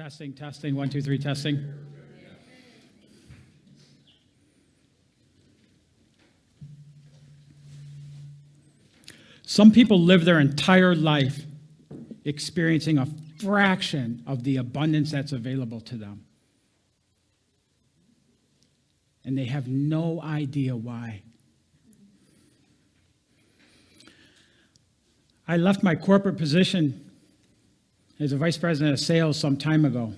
Testing, testing, 1, 2, 3, testing. Some people live their entire life experiencing a fraction of the abundance that's available to them. And they have no idea why. I left my corporate position as a vice president of sales some time ago.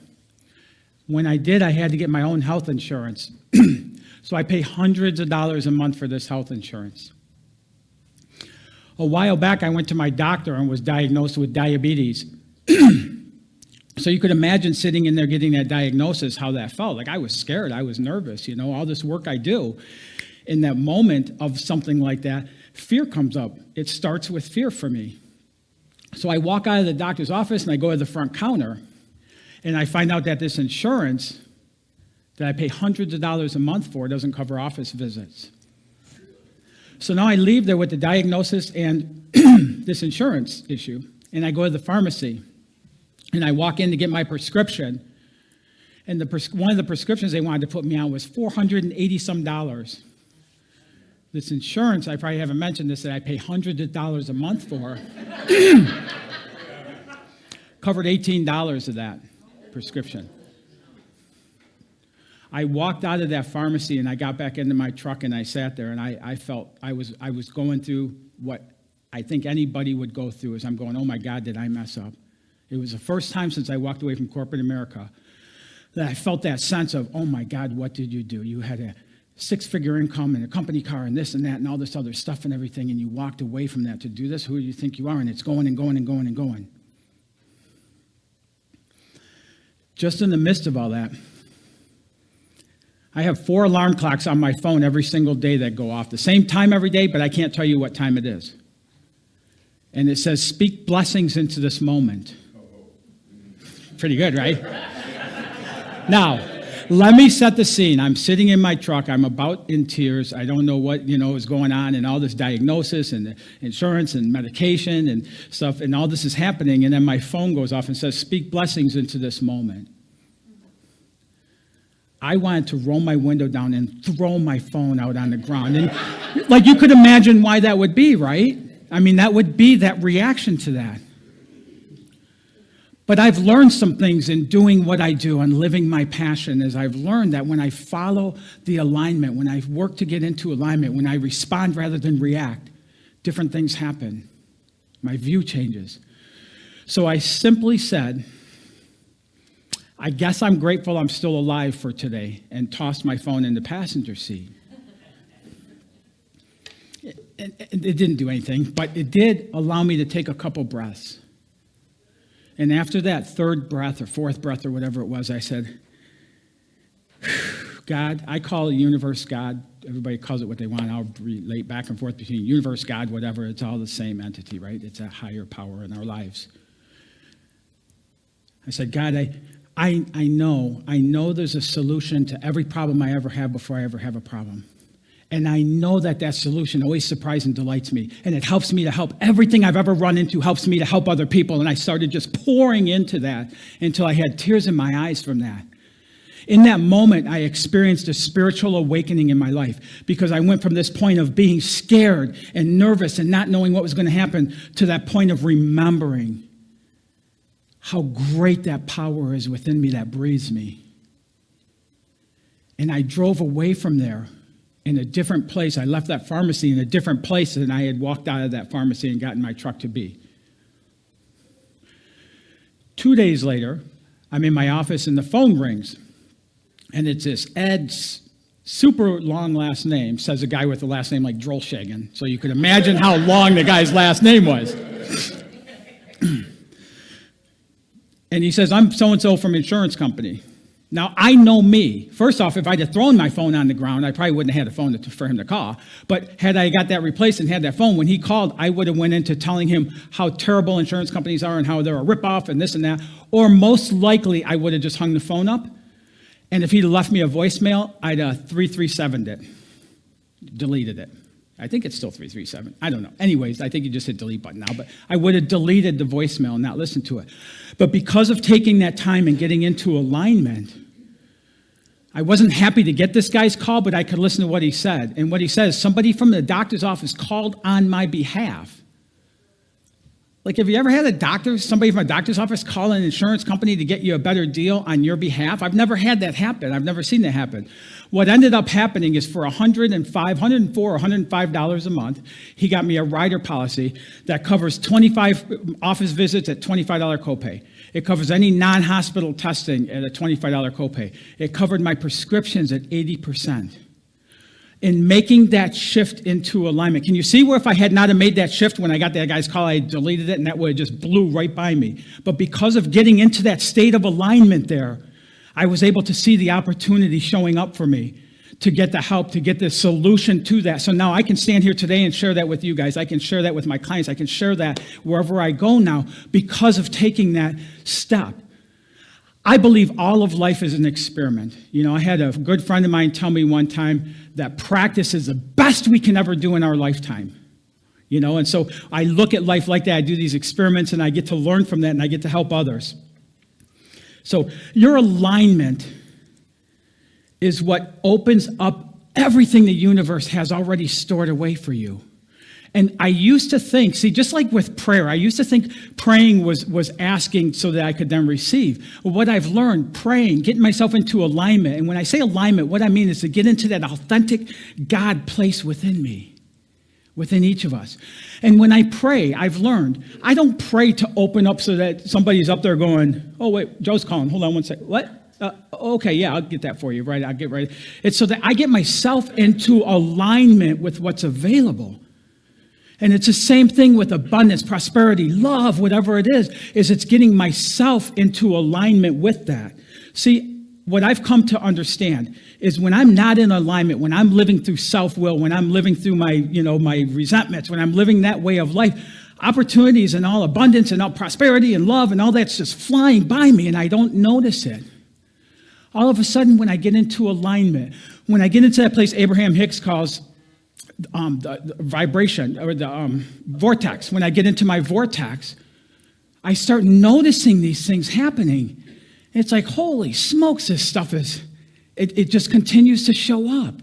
When I did, I had to get my own health insurance. So I pay hundreds of dollars a month for this health insurance. A while back, I went to my doctor and was diagnosed with diabetes. So you could imagine sitting in there getting that diagnosis, how that felt. Like I was scared, I was nervous, all this work I do. In that moment of something like that, fear comes up. It starts with fear for me. So I walk out of the doctor's office and I go to the front counter and I find out that this insurance that I pay hundreds of dollars a month for doesn't cover office visits. So now I leave there with the diagnosis and this insurance issue, and I go to the pharmacy and I walk in to get my prescription, and one of the prescriptions they wanted to put me on was $480-some. This insurance, I probably haven't mentioned this, that I pay hundreds of dollars a month for, covered $18 of that prescription. I walked out of that pharmacy and I got back into my truck and I sat there and I felt I was going through what I think anybody would go through, as I'm going, oh my God, did I mess up? It was the first time since I walked away from corporate America that I felt that sense of, oh my God, what did you do? You had a 6-figure income and a company car and this and that and all this other stuff and everything, and you walked away from that to do this. Who do you think you are? And it's going and going and going and going. Just in the midst of all that, I have 4 alarm clocks on my phone every single day that go off. The same time every day, but I can't tell you what time it is. And it says, speak blessings into this moment. Pretty good, right? Now, let me set the scene. I'm sitting in my truck. I'm about in tears. I don't know what, is going on, and all this diagnosis and insurance and medication and stuff, and all this is happening. And then my phone goes off and says, speak blessings into this moment. I wanted to roll my window down and throw my phone out on the ground. And like you could imagine why that would be, right? I mean, that would be that reaction to that. But I've learned some things in doing what I do and living my passion, as I've learned that when I follow the alignment, when I work to get into alignment, when I respond rather than react, different things happen. My view changes. So I simply said, I guess I'm grateful I'm still alive for today, and tossed my phone in the passenger seat. It didn't do anything, but it did allow me to take a couple breaths. And after that 3rd breath or 4th breath or whatever it was, I said, God, I call the universe God. Everybody calls it what they want. I'll relate back and forth between universe, God, whatever. It's all the same entity, right? It's a higher power in our lives. I said, God, I know there's a solution to every problem I ever have before I ever have a problem. And I know that solution always surprises and delights me. And it helps me to help. Everything I've ever run into helps me to help other people. And I started just pouring into that until I had tears in my eyes from that. In that moment, I experienced a spiritual awakening in my life, because I went from this point of being scared and nervous and not knowing what was going to happen to that point of remembering how great that power is within me that breathes me. And I drove away from there in a different place. I left that pharmacy in a different place than I had walked out of that pharmacy and got in my truck to be. 2 days later, I'm in my office and the phone rings. And it's this Ed's super long last name, says a guy with a last name like Drolshagen. So you could imagine how long the guy's last name was. And he says, I'm so-and-so from insurance company. Now, I know me. First off, if I'd have thrown my phone on the ground, I probably wouldn't have had a phone for him to call. But had I got that replaced and had that phone, when he called, I would have went into telling him how terrible insurance companies are and how they're a ripoff and this and that. Or most likely, I would have just hung the phone up. And if he'd left me a voicemail, I'd 337'd it, deleted it. I think it's still 337. I don't know. Anyways, I think you just hit delete button now, but I would have deleted the voicemail and not listened to it. But because of taking that time and getting into alignment, I wasn't happy to get this guy's call, but I could listen to what he said. And what he says, somebody from the doctor's office called on my behalf. Like, have you ever had somebody from a doctor's office call an insurance company to get you a better deal on your behalf? I've never had that happen. I've never seen that happen. What ended up happening is for $104 or $105 a month, he got me a rider policy that covers 25 office visits at $25 copay. It covers any non-hospital testing at a $25 copay. It covered my prescriptions at 80%. In making that shift into alignment. Can you see where if I had not have made that shift when I got that guy's call, I deleted it and that would have just blew right by me. But because of getting into that state of alignment there, I was able to see the opportunity showing up for me to get the help, to get the solution to that. So now I can stand here today and share that with you guys. I can share that with my clients. I can share that wherever I go now because of taking that step. I believe all of life is an experiment. You know, I had a good friend of mine tell me one time that practice is the best we can ever do in our lifetime. You know, and so I look at life like that. I do these experiments and I get to learn from that and I get to help others. So your alignment is what opens up everything the universe has already stored away for you. And I used to think, see, just like with prayer, I used to think praying was asking so that I could then receive. Well, what I've learned, praying, getting myself into alignment, and when I say alignment, what I mean is to get into that authentic God place within me, within each of us. And when I pray, I've learned, I don't pray to open up so that somebody's up there going, oh, wait, Joe's calling. Hold on one second. What? Okay, yeah, I'll get that for you. Right, I'll get right. It's so that I get myself into alignment with what's available. And it's the same thing with abundance, prosperity, love, whatever it is it's getting myself into alignment with that. See, what I've come to understand is when I'm not in alignment, when I'm living through self-will, when I'm living through my resentments, when I'm living that way of life, opportunities and all abundance and all prosperity and love and all that's just flying by me and I don't notice it. All of a sudden, when I get into alignment, when I get into that place Abraham Hicks calls the vibration or the vortex, when I get into my vortex, I start noticing these things happening. It's like, holy smokes, this stuff it just continues to show up.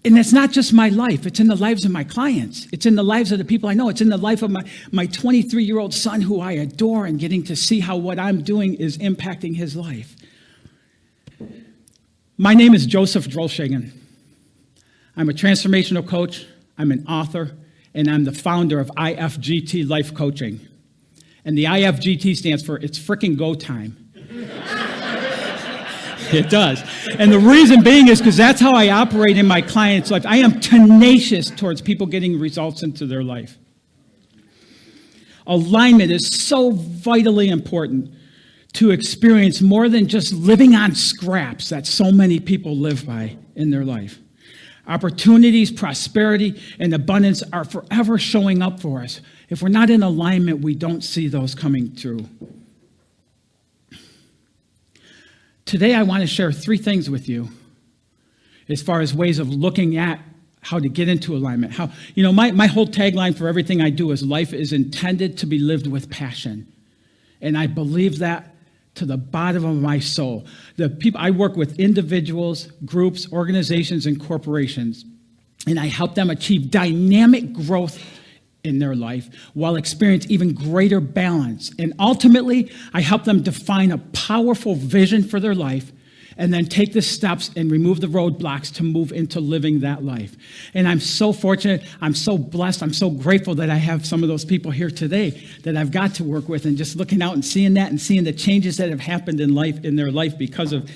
And it's not just my life. It's in the lives of my clients. It's in the lives of the people I know. It's in the life of my 23-year-old son who I adore and getting to see how what I'm doing is impacting his life. My name is Joseph Drolshagen. I'm a transformational coach, I'm an author, and I'm the founder of IFGT Life Coaching. And the IFGT stands for It's Frickin' Go Time. It does. And the reason being is because that's how I operate in my clients' life. I am tenacious towards people getting results into their life. Alignment is so vitally important to experience more than just living on scraps that so many people live by in their life. Opportunities, prosperity, and abundance are forever showing up for us. If we're not in alignment, we don't see those coming through. Today, I want to share 3 things with you as far as ways of looking at how to get into alignment. My whole tagline for everything I do is life is intended to be lived with passion. And I believe that to the bottom of my soul. The people I work with, individuals, groups, organizations, and corporations, and I help them achieve dynamic growth in their life while experiencing even greater balance. And ultimately, I help them define a powerful vision for their life and then take the steps and remove the roadblocks to move into living that life. And I'm so fortunate, I'm so blessed, I'm so grateful that I have some of those people here today that I've got to work with, and just looking out and seeing that and seeing the changes that have happened in their life because of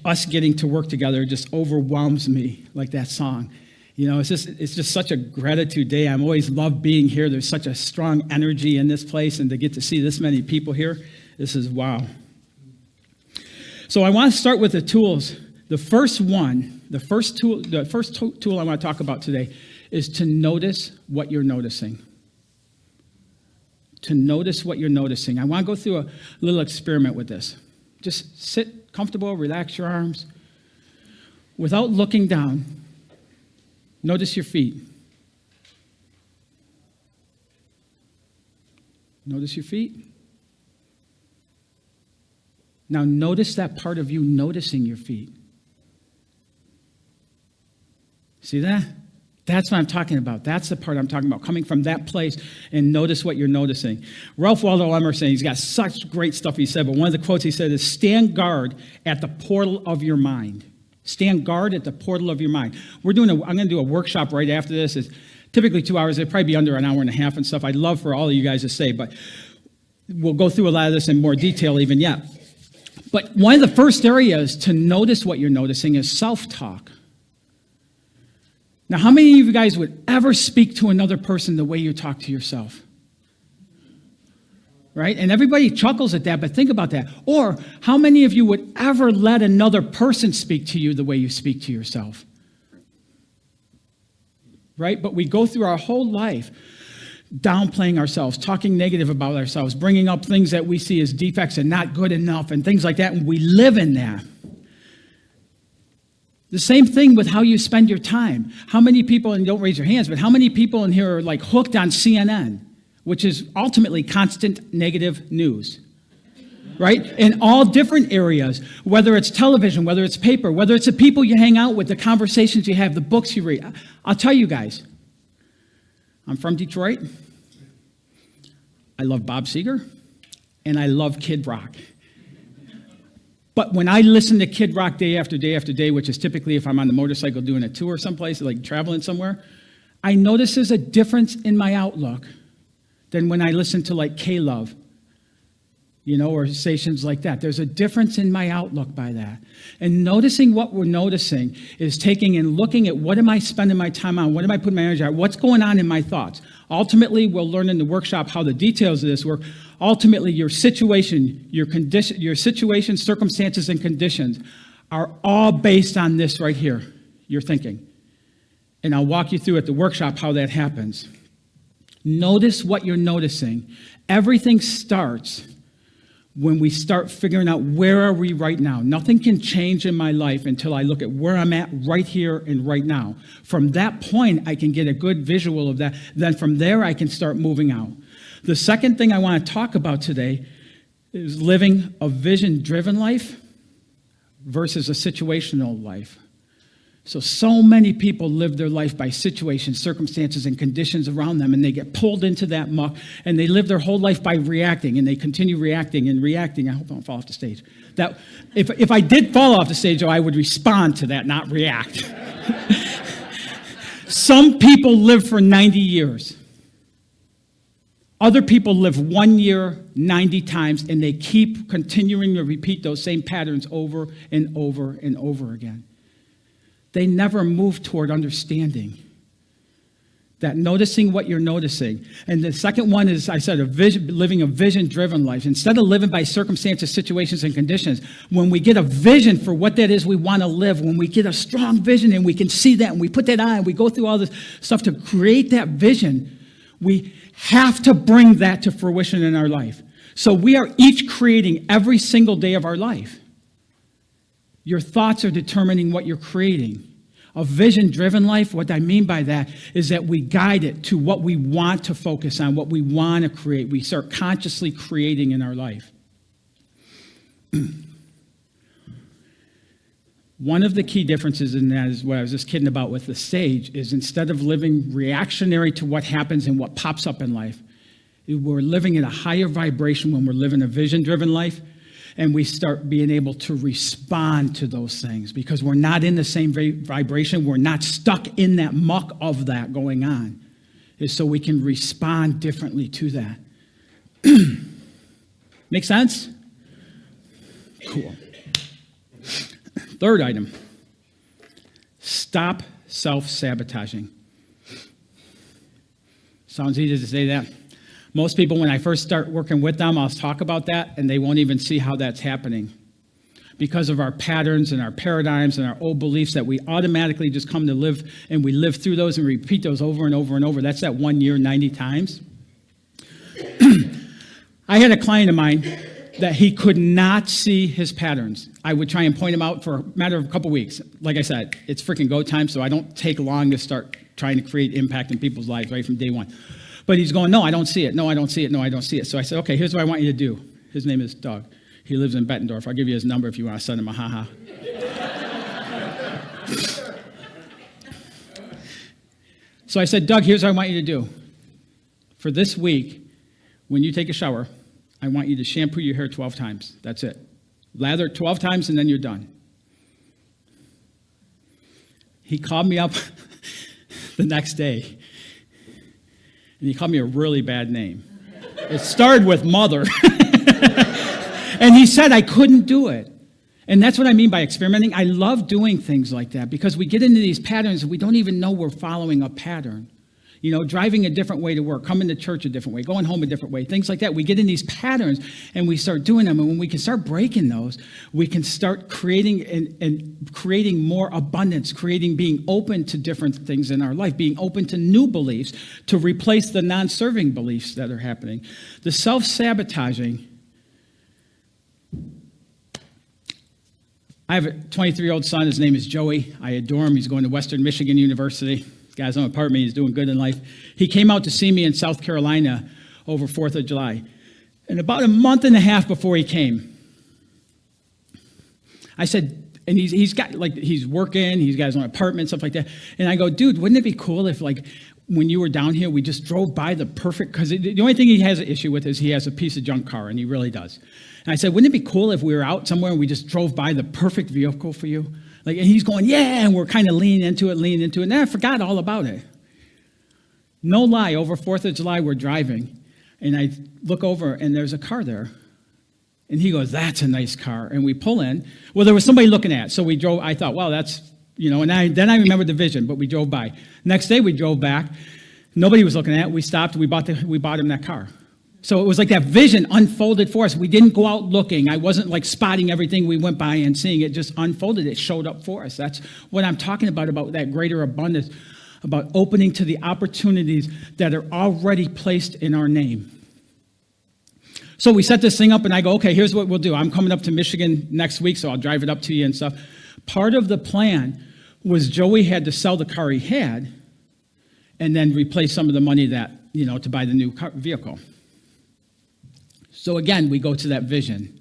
us getting to work together just overwhelms me, like that song. You know, it's just such a gratitude day. I'm always love being here. There's such a strong energy in this place, and to get to see this many people here, this is wow. So I want to start with the tools. The first tool I want to talk about today is to notice what you're noticing. To notice what you're noticing. I want to go through a little experiment with this. Just sit comfortable, relax your arms. Without looking down, Notice your feet. Notice your feet. Now notice that part of you noticing your feet. See that? That's what I'm talking about. That's the part I'm talking about, coming from that place and notice what you're noticing. Ralph Waldo Emerson, he's got such great stuff he said, but one of the quotes he said is, stand guard at the portal of your mind. Stand guard at the portal of your mind. I'm going to do a workshop right after this. It's typically 2 hours. It'll probably be under an hour and a half and stuff. I'd love for all of you guys to stay, but we'll go through a lot of this in more detail even yet. But one of the first areas to notice what you're noticing is self-talk. Now, how many of you guys would ever speak to another person the way you talk to yourself? Right? And everybody chuckles at that, but think about that. Or how many of you would ever let another person speak to you the way you speak to yourself? Right? But we go through our whole life downplaying ourselves, talking negative about ourselves, bringing up things that we see as defects and not good enough and things like that, and we live in that. The same thing with how you spend your time. How many people, and don't raise your hands, but how many people in here are like hooked on CNN, which is ultimately constant negative news, right? In all different areas, whether it's television, whether it's paper, whether it's the people you hang out with, the conversations you have, the books you read. I'll tell you guys, I'm from Detroit. I love Bob Seger, and I love Kid Rock. But when I listen to Kid Rock day after day after day, which is typically if I'm on the motorcycle doing a tour someplace, like traveling somewhere, I notice there's a difference in my outlook than when I listen to like K-Love, or stations like that. There's a difference in my outlook by that. And noticing what we're noticing is taking and looking at what am I spending my time on? What am I putting my energy on? What's going on in my thoughts? Ultimately, we'll learn in the workshop how the details of this work. Ultimately, your situation, your condition, your situation, circumstances, and conditions are all based on this right here, your thinking. And I'll walk you through at the workshop how that happens. Notice what you're noticing. Everything starts when we start figuring out where are we right now. Nothing can change in my life until I look at where I'm at right here and right now. From that point, I can get a good visual of that. Then from there, I can start moving out. The second thing I want to talk about today is living a vision-driven life versus a situational life. So many people live their life by situations, circumstances, and conditions around them, and they get pulled into that muck, and they live their whole life by reacting, and they continue reacting and reacting. I hope I don't fall off the stage. That if I did fall off the stage, though, I would respond to that, not react. Some people live for 90 years. Other people live 1 year, 90 times, and they keep continuing to repeat those same patterns over and over and over again. They never move toward understanding that, noticing what you're noticing. And the second one is, I said, living a vision-driven life. Instead of living by circumstances, situations, and conditions, when we get a vision for what that is we want to live, when we get a strong vision and we can see that and we put that on and we go through all this stuff to create that vision, we have to bring that to fruition in our life. So we are each creating every single day of our life. Your thoughts are determining what you're creating. A vision-driven life, what I mean by that is that we guide it to what we want to focus on, what we want to create. We start consciously creating in our life. One of the key differences in that is what I was just kidding about with the stage is instead of living reactionary to what happens and what pops up in life, we're living in a higher vibration when we're living a vision-driven life, and we start being able to respond to those things because we're not in the same vibration. We're not stuck in that muck of that going on. Is so we can respond differently to that. Make sense? Cool. Third item, stop self-sabotaging. Sounds easy to say that. Most people, when I first start working with them, I'll talk about that, and they won't even see how that's happening. Because of our patterns and our paradigms and our old beliefs that we automatically just come to live, and we live through those and repeat those over and over and over. That's that 1 year, 90 times. I had a client of mine that he could not see his patterns. I would try and point him out for a matter of a couple weeks. Like I said, it's freaking go time, so I don't take long to start trying to create impact in people's lives right from day one. But he's going, no, I don't see it. No, I don't see it. No, I don't see it. So I said, okay, here's what I want you to do. His name is Doug. He lives in Bettendorf. I'll give you his number if you want to send him a ha-ha. So I said, Doug, here's what I want you to do. For this week, when you take a shower, I want you to shampoo your hair 12 times. That's it. Lather it 12 times, and then you're done. He called me up the next day, and he called me a really bad name. It started with mother. And he said I couldn't do it. And that's what I mean by experimenting. I love doing things like that because we get into these patterns and we don't even know we're following a pattern. You know, driving a different way to work, coming to church a different way, going home a different way, things like that. We get in these patterns and we start doing them. And when we can start breaking those, we can start creating and creating more abundance, being open to different things in our life, being open to new beliefs to replace the non-serving beliefs that are happening. The self-sabotaging. I have a 23-year-old son. His name is Joey. I adore him. He's going to Western Michigan University. Guy's on apartment. He's doing good in life. He came out to see me in South Carolina over 4th of July. And about a month and a half before he came, I said, and he's got, like, he's working, he's got his own apartment, stuff like that. And I go, dude, wouldn't it be cool if, like, when you were down here, we just drove by the perfect, because the only thing he has an issue with is he has a piece of junk car, and he really does. And I said, wouldn't it be cool if we were out somewhere and we just drove by the perfect vehicle for you? Like, and he's going, yeah, and we're kind of leaning into it, and then I forgot all about it. No lie, over 4th of July, we're driving, and I look over, and there's a car there. And he goes, that's a nice car. And we pull in. Well, there was somebody looking at it, so we drove. I thought, well, that's, you know, and then I remembered the vision, but we drove by. Next day, we drove back. Nobody was looking at it. We stopped. We bought him that car. So it was like that vision unfolded for us. We didn't go out looking. I wasn't like spotting everything we went by and seeing. It just unfolded. It showed up for us. That's what I'm talking about that greater abundance, about opening to the opportunities that are already placed in our name. So we set this thing up, and I go, okay, here's what we'll do. I'm coming up to Michigan next week, so I'll drive it up to you and stuff. Part of the plan was Joey had to sell the car he had and then replace some of the money that, you know, to buy the new vehicle. So again, we go to that vision.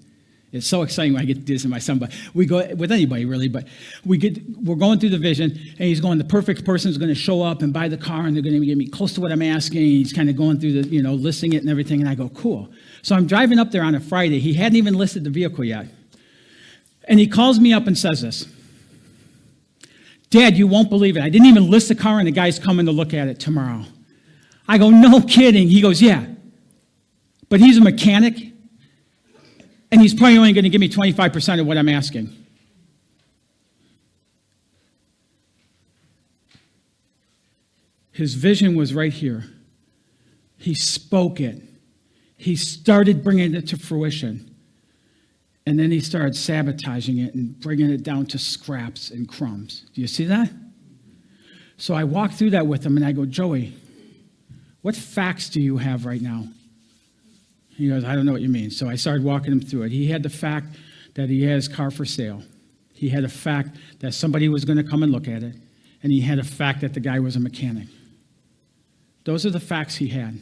It's so exciting when I get to do this with my son, but we go with anybody really, but we're going through the vision, and he's going, the perfect person is going to show up and buy the car, and they're going to get me close to what I'm asking. He's kind of going through the, you know, listing it and everything, and I go, cool. So I'm driving up there on a Friday. He hadn't even listed the vehicle yet. And he calls me up and says this, Dad, you won't believe it. I didn't even list the car, and the guy's coming to look at it tomorrow. I go, no kidding. He goes, yeah. But he's a mechanic, and he's probably only going to give me 25% of what I'm asking. His vision was right here. He spoke it. He started bringing it to fruition. And then he started sabotaging it and bringing it down to scraps and crumbs. Do you see that? So I walked through that with him, and I go, Joey, what facts do you have right now? He goes, I don't know what you mean. So I started walking him through it. He had the fact that he had his car for sale. He had a fact that somebody was going to come and look at it. And he had a fact that the guy was a mechanic. Those are the facts he had.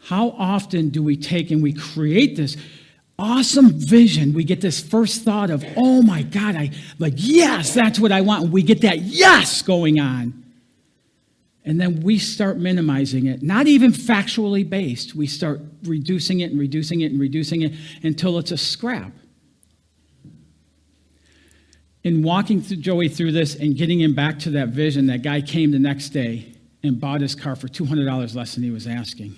How often do we take and we create this awesome vision? We get this first thought of, oh my God, yes, that's what I want. And we get that yes going on. And then we start minimizing it, not even factually based. We start reducing it and reducing it and reducing it until it's a scrap. In walking Joey through this and getting him back to that vision, that guy came the next day and bought his car for $200 less than he was asking.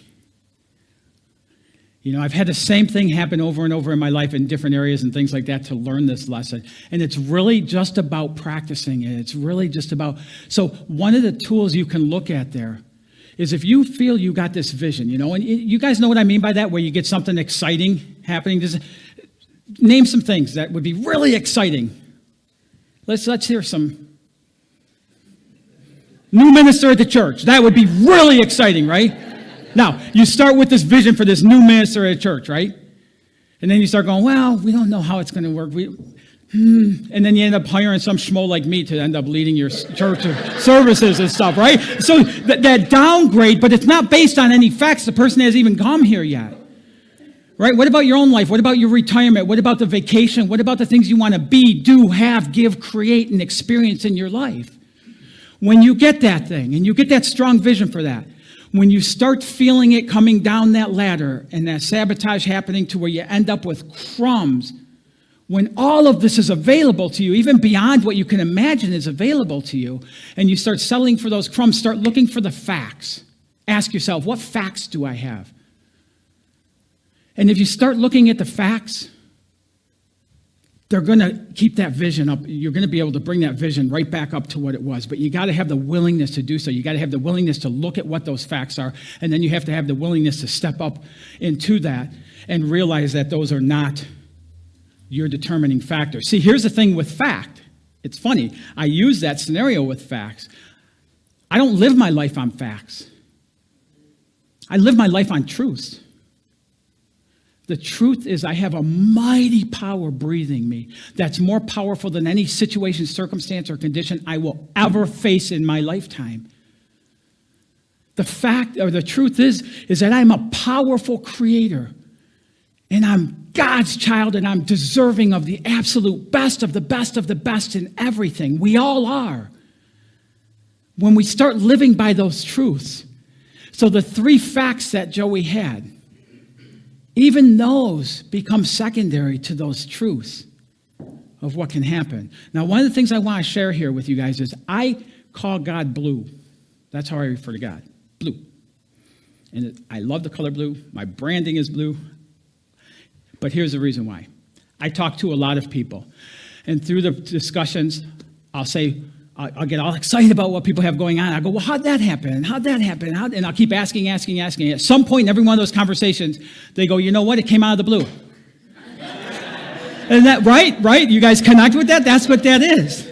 You know, I've had the same thing happen over and over in my life in different areas and things like that to learn this lesson. And it's really just about practicing it. It's really just about, so one of the tools you can look at there is if you feel you got this vision, you know, and you guys know what I mean by that, where you get something exciting happening. Name some things that would be really exciting. Let's hear some. New minister at the church. That would be really exciting, right? Now, you start with this vision for this new minister at church, right? And then you start going, well, we don't know how it's going to work. And then you end up hiring some schmo like me to end up leading your church services and stuff, right? So that downgrade, but it's not based on any facts. The person hasn't even come here yet, right? What about your own life? What about your retirement? What about the vacation? What about the things you want to be, do, have, give, create, and experience in your life? When you get that thing, and you get that strong vision for that, when you start feeling it coming down that ladder and that sabotage happening to where you end up with crumbs, when all of this is available to you, even beyond what you can imagine is available to you, and you start settling for those crumbs, start looking for the facts. Ask yourself, what facts do I have? And if you start looking at the facts, they're going to keep that vision up. You're going to be able to bring that vision right back up to what it was. But you got to have the willingness to do so. You got to have the willingness to look at what those facts are. And then you have to have the willingness to step up into that and realize that those are not your determining factor. See, here's the thing with fact. It's funny. I use that scenario with facts. I don't live my life on facts. I live my life on truths. The truth is I have a mighty power breathing me that's more powerful than any situation, circumstance, or condition I will ever face in my lifetime. The fact or the truth is that I'm a powerful creator, and I'm God's child, and I'm deserving of the absolute best of the best of the best in everything. We all are. When we start living by those truths. So the three facts that Joey had, even those become secondary to those truths of what can happen. Now, one of the things I want to share here with you guys is I call God blue. That's how I refer to God, blue. And I love the color blue. My branding is blue. But here's the reason why. I talk to a lot of people. And through the discussions, I'll get all excited about what people have going on. I go, well, how'd that happen? How'd that happen? And I'll keep asking. At some point in every one of those conversations, they go, you know what? It came out of the blue. Isn't that right? Right? You guys connect with that? That's what that is.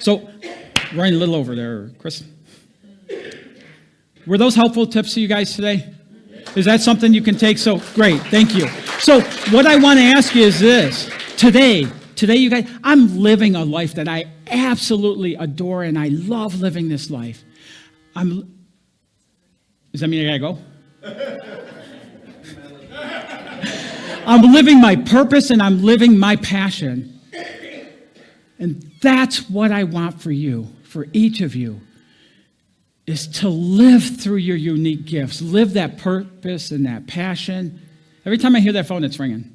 So, running a little over there, Chris. Were those helpful tips to you guys today? Is that something you can take? So, great. Thank you. So, what I want to ask you is this. Today, you guys, I'm living a life that I absolutely adore, and I love living this life. Does that mean I gotta go? I'm living my purpose, and I'm living my passion. And that's what I want for you, for each of you, is to live through your unique gifts. Live that purpose and that passion. Every time I hear that phone, it's ringing.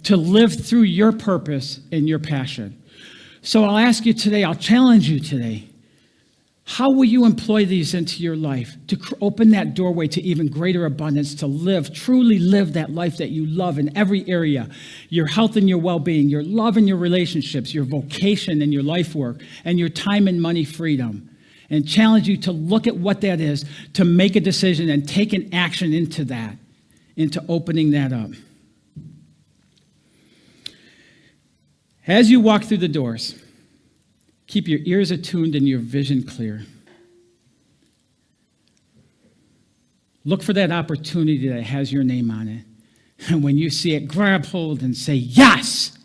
To live through your purpose and your passion. So I'll ask you today, I'll challenge you today. How will you employ these into your life to open that doorway to even greater abundance, to truly live that life that you love in every area, your health and your well-being, your love and your relationships, your vocation and your life work, and your time and money freedom? And challenge you to look at what that is, to make a decision and take an action into that, into opening that up. As you walk through the doors, keep your ears attuned and your vision clear. Look for that opportunity that has your name on it. And when you see it, grab hold and say, yes!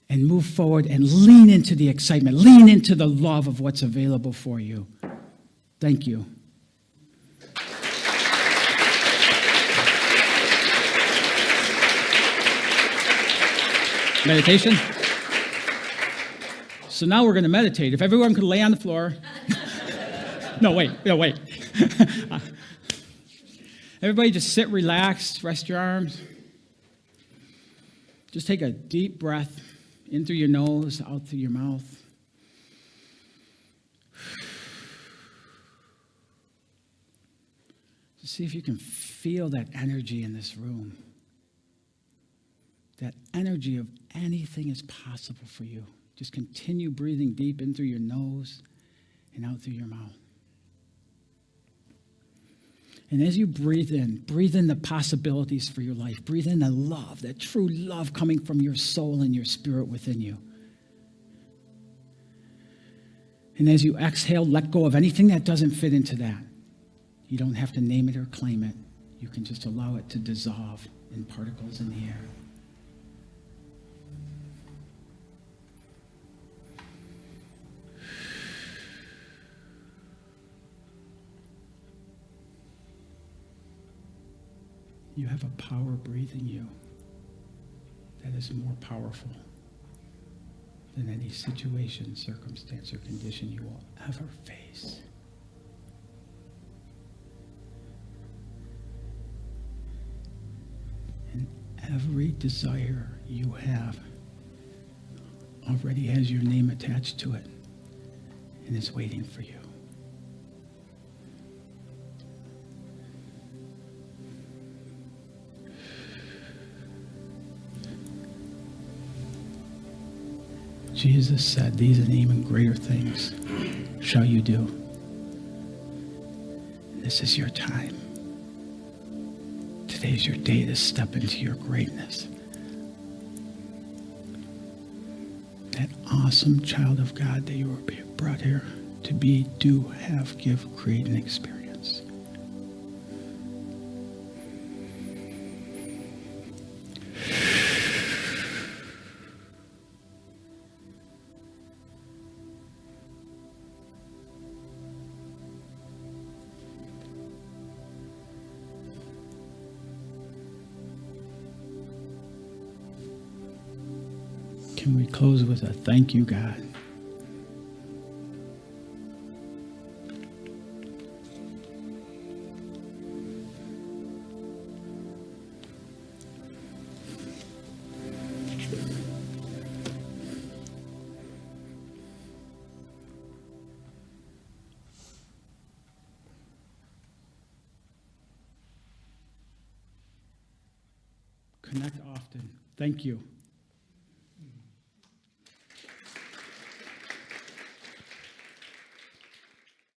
And move forward and lean into the excitement. Lean into the love of what's available for you. Thank you. Meditation? So now we're going to meditate. If everyone could lay on the floor. No, wait. Everybody just sit relaxed, rest your arms. Just take a deep breath in through your nose, out through your mouth. Just see if you can feel that energy in this room. That energy of anything is possible for you. Just continue breathing deep in through your nose and out through your mouth. And as you breathe in the possibilities for your life. Breathe in the love, that true love coming from your soul and your spirit within you. And as you exhale, let go of anything that doesn't fit into that. You don't have to name it or claim it. You can just allow it to dissolve in particles in the air. You have a power breathing you that is more powerful than any situation, circumstance, or condition you will ever face. And every desire you have already has your name attached to it and is waiting for you. Jesus said, these and even greater things shall you do. And this is your time. Today is your day to step into your greatness. That awesome child of God that you were brought here to be, do, have, give, create, and experience. Can we close with a thank you, God? Connect often. Thank you.